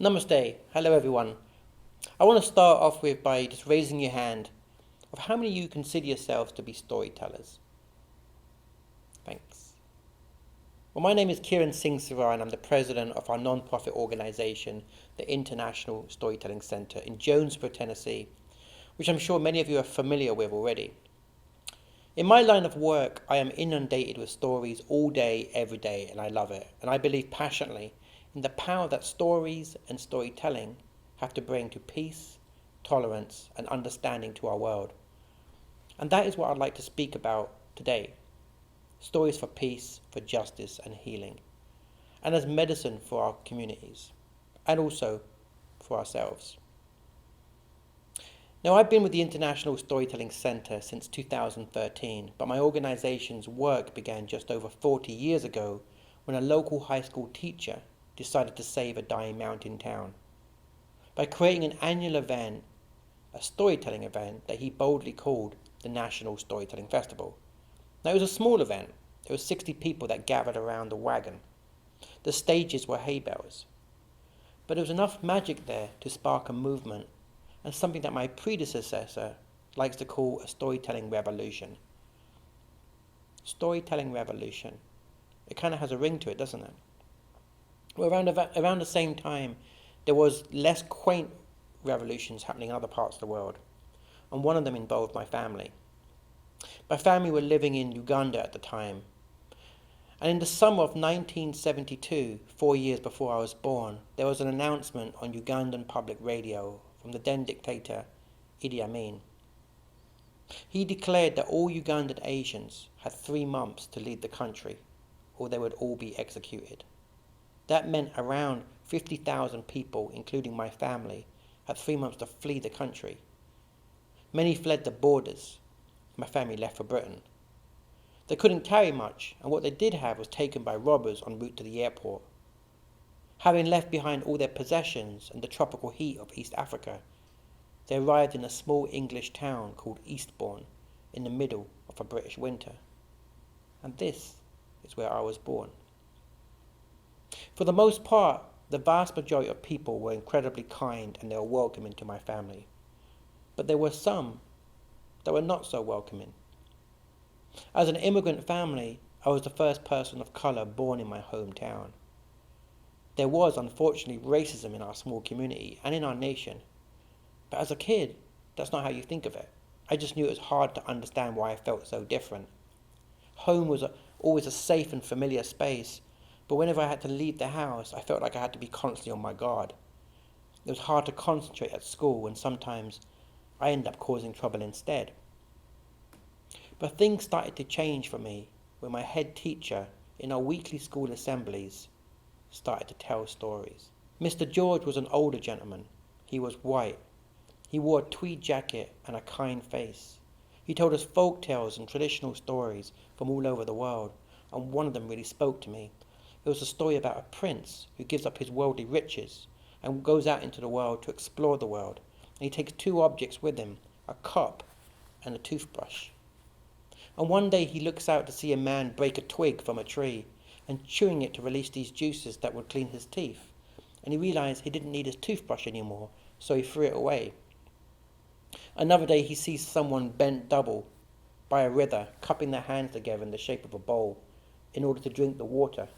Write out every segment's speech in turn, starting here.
Namaste. Hello, everyone. I want to start off by just raising your hand of how many of you consider yourselves to be storytellers. Thanks. Well, my name is Kiran Singh Sirah, and I'm the president of our non-profit organization, the International Storytelling Center in Jonesboro, Tennessee, which I'm sure many of you are familiar with already. In my line of work, I am inundated with stories all day, every day, and I love it. And I believe passionately in the power that stories and storytelling have to bring to peace, tolerance, and understanding to our world. And that is what I'd like to speak about today. Stories for peace, for justice, and healing. And as medicine for our communities, and also for ourselves. Now, I've been with the International Storytelling Center since 2013, but my organization's work began just over 40 years ago when a local high school teacher decided to save a dying mountain town by creating an annual event, a storytelling event that he boldly called the National Storytelling Festival. Now, it was a small event. There were 60 people that gathered around the wagon. The stages were hay bales. But there was enough magic there to spark a movement and something that my predecessor likes to call a storytelling revolution. Storytelling revolution. It kind of has a ring to it, doesn't it? Well, around the same time, there was less quaint revolutions happening in other parts of the world, and one of them involved my family. My family were living in Uganda at the time, and in the summer of 1972, 4 years before I was born, there was an announcement on Ugandan public radio from the then dictator Idi Amin. He declared that all Ugandan Asians had 3 months to leave the country, or they would all be executed. That meant around 50,000 people, including my family, had 3 months to flee the country. Many fled the borders. My family left for Britain. They couldn't carry much, and what they did have was taken by robbers en route to the airport. Having left behind all their possessions and the tropical heat of East Africa, they arrived in a small English town called Eastbourne in the middle of a British winter. And this is where I was born. For the most part, the vast majority of people were incredibly kind and they were welcoming to my family. But there were some that were not so welcoming. As an immigrant family, I was the first person of colour born in my hometown. There was, unfortunately, racism in our small community and in our nation. But as a kid, that's not how you think of it. I just knew it was hard to understand why I felt so different. Home was always a safe and familiar space, but whenever I had to leave the house, I felt like I had to be constantly on my guard. It was hard to concentrate at school, and sometimes I ended up causing trouble instead. But things started to change for me when my head teacher in our weekly school assemblies started to tell stories. Mr. George was an older gentleman. He was white. He wore a tweed jacket and a kind face. He told us folk tales and traditional stories from all over the world, and one of them really spoke to me. It was a story about a prince who gives up his worldly riches and goes out into the world to explore the world. And he takes 2 objects with him, a cup and a toothbrush. And one day he looks out to see a man break a twig from a tree and chewing it to release these juices that would clean his teeth. And he realized he didn't need his toothbrush anymore, so he threw it away. Another day he sees someone bent double by a river, cupping their hands together in the shape of a bowl in order to drink the water.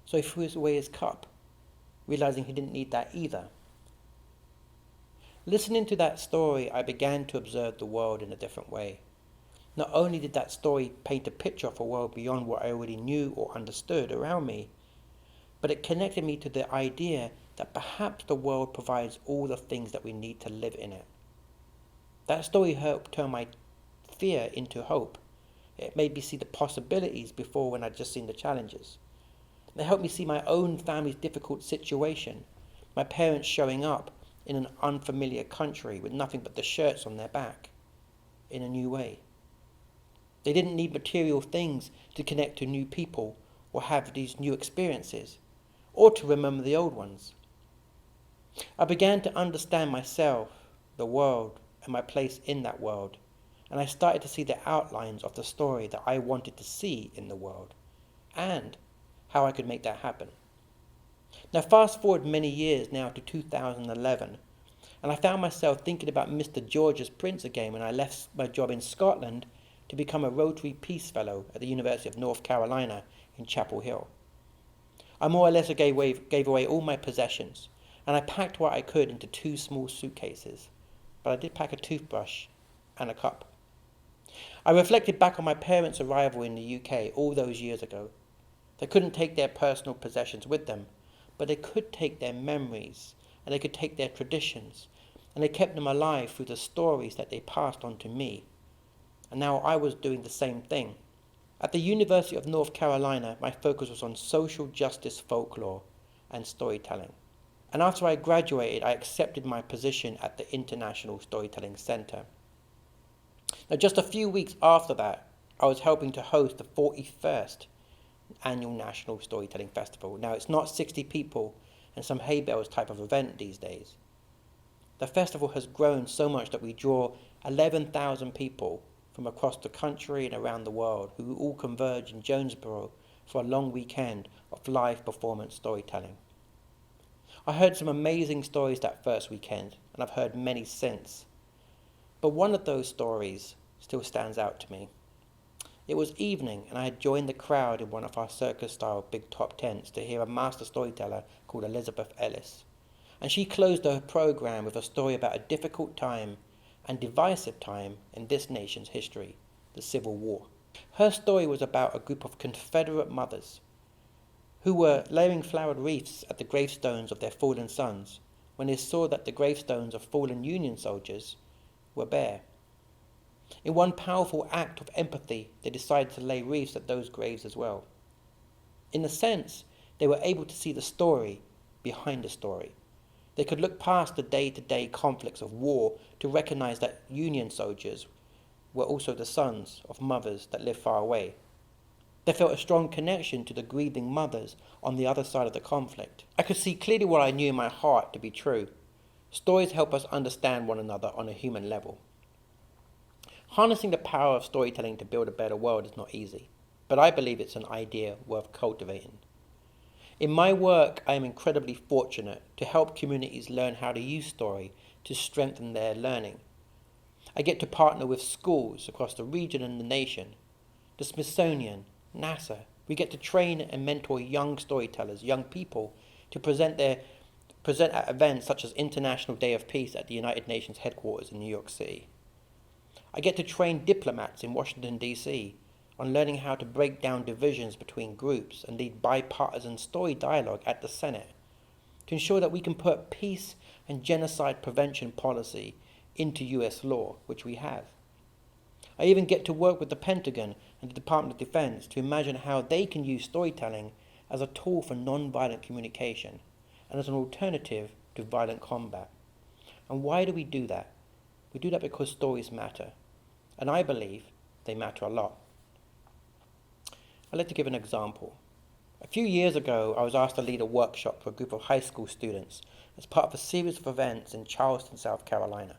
So he threw away his cup, realizing he didn't need that either. Listening to that story, I began to observe the world in a different way. Not only did that story paint a picture of a world beyond what I already knew or understood around me, but it connected me to the idea that perhaps the world provides all the things that we need to live in it. That story helped turn my fear into hope. It made me see the possibilities before when I'd just seen the challenges. It helped me see my own family's difficult situation, my parents showing up in an unfamiliar country with nothing but the shirts on their back, in a new way. They didn't need material things to connect to new people or have these new experiences, or to remember the old ones. I began to understand myself, the world, and my place in that world, and I started to see the outlines of the story that I wanted to see in the world, and how I could make that happen. Now fast forward many years now to 2011, and I found myself thinking about Mr. George's Prince again when I left my job in Scotland to become a Rotary Peace Fellow at the University of North Carolina in Chapel Hill. I more or less gave away all my possessions, and I packed what I could into 2 small suitcases, but I did pack a toothbrush and a cup. I reflected back on my parents' arrival in the UK all those years ago. They couldn't take their personal possessions with them, but they could take their memories, and they could take their traditions, and they kept them alive through the stories that they passed on to me. And now I was doing the same thing. At the University of North Carolina, my focus was on social justice folklore and storytelling. And after I graduated, I accepted my position at the International Storytelling Center. Now, just a few weeks after that, I was helping to host the 41st Annual National Storytelling Festival. Now, it's not 60 people and some hay bales type of event these days. The festival has grown so much that we draw 11,000 people from across the country and around the world who all converge in Jonesboro for a long weekend of live performance storytelling. I heard some amazing stories that first weekend, and I've heard many since. But one of those stories still stands out to me. It was evening, and I had joined the crowd in one of our circus-style big top tents to hear a master storyteller called Elizabeth Ellis. And she closed her program with a story about a difficult time and divisive time in this nation's history, the Civil War. Her story was about a group of Confederate mothers who were laying flowered wreaths at the gravestones of their fallen sons when they saw that the gravestones of fallen Union soldiers were bare. In one powerful act of empathy, they decided to lay wreaths at those graves as well. In a sense, they were able to see the story behind the story. They could look past the day-to-day conflicts of war to recognize that Union soldiers were also the sons of mothers that lived far away. They felt a strong connection to the grieving mothers on the other side of the conflict. I could see clearly what I knew in my heart to be true. Stories help us understand one another on a human level. Harnessing the power of storytelling to build a better world is not easy, but I believe it's an idea worth cultivating. In my work, I am incredibly fortunate to help communities learn how to use story to strengthen their learning. I get to partner with schools across the region and the nation, the Smithsonian, NASA. We get to train and mentor young storytellers, young people, to present at events such as International Day of Peace at the United Nations headquarters in New York City. I get to train diplomats in Washington, D.C. on learning how to break down divisions between groups and lead bipartisan story dialogue at the Senate to ensure that we can put peace and genocide prevention policy into U.S. law, which we have. I even get to work with the Pentagon and the Department of Defense to imagine how they can use storytelling as a tool for non-violent communication and as an alternative to violent combat. And why do we do that? We do that because stories matter. And I believe they matter a lot. I'd like to give an example. A few years ago, I was asked to lead a workshop for a group of high school students as part of a series of events in Charleston, South Carolina.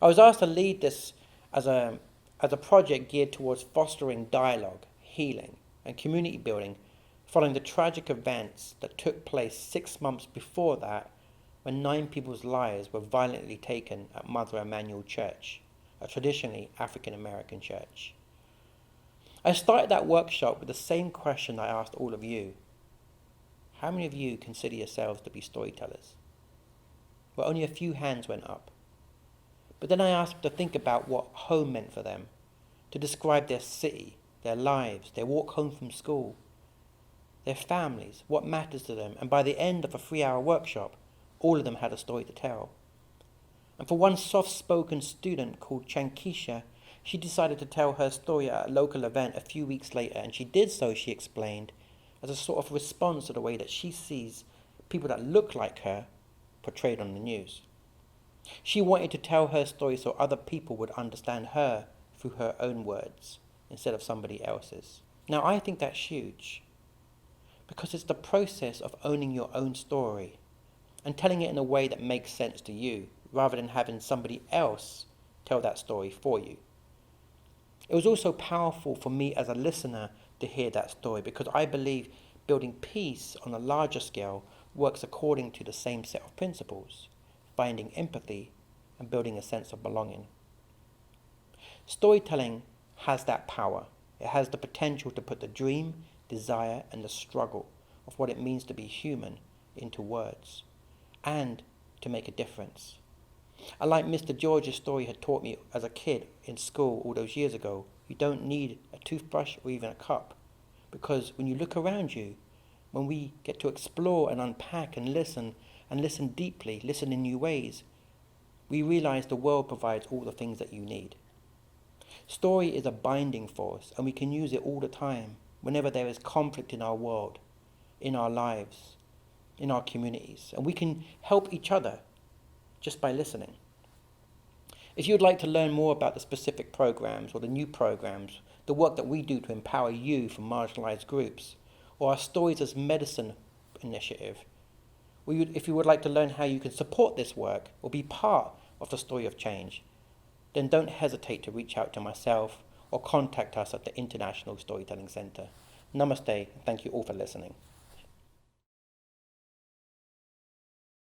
I was asked to lead this as a project geared towards fostering dialogue, healing, and community building following the tragic events that took place 6 months before that when 9 people's lives were violently taken at Mother Emanuel Church, a traditionally African-American church. I started that workshop with the same question I asked all of you. How many of you consider yourselves to be storytellers? Well, only a few hands went up. But then I asked them to think about what home meant for them, to describe their city, their lives, their walk home from school, their families, what matters to them. And by the end of a 3-hour workshop, all of them had a story to tell. And for one soft-spoken student called Chankisha, she decided to tell her story at a local event a few weeks later, and she did so, she explained, as a sort of response to the way that she sees people that look like her portrayed on the news. She wanted to tell her story so other people would understand her through her own words instead of somebody else's. Now, I think that's huge, because it's the process of owning your own story and telling it in a way that makes sense to you, rather than having somebody else tell that story for you. It was also powerful for me as a listener to hear that story, because I believe Building peace on a larger scale works according to the same set of principles, finding empathy and building a sense of belonging. Storytelling has that power. It has the potential to put the dream, desire, and the struggle of what it means to be human into words, and to make a difference. And like Mr. George's story had taught me as a kid in school all those years ago, you don't need a toothbrush or even a cup. Because when you look around you, when we get to explore and unpack and listen deeply, listen in new ways, we realize the world provides all the things that you need. Story is a binding force, and we can use it all the time, whenever there is conflict in our world, in our lives, in our communities, and we can help each other just by listening. If you'd like to learn more about the specific programs or the new programs, the work that we do to empower you from marginalized groups, or our Stories as Medicine initiative, if you would like to learn how you can support this work or be part of the story of change, then don't hesitate to reach out to myself or contact us at the International Storytelling Centre. Namaste, and thank you all for listening.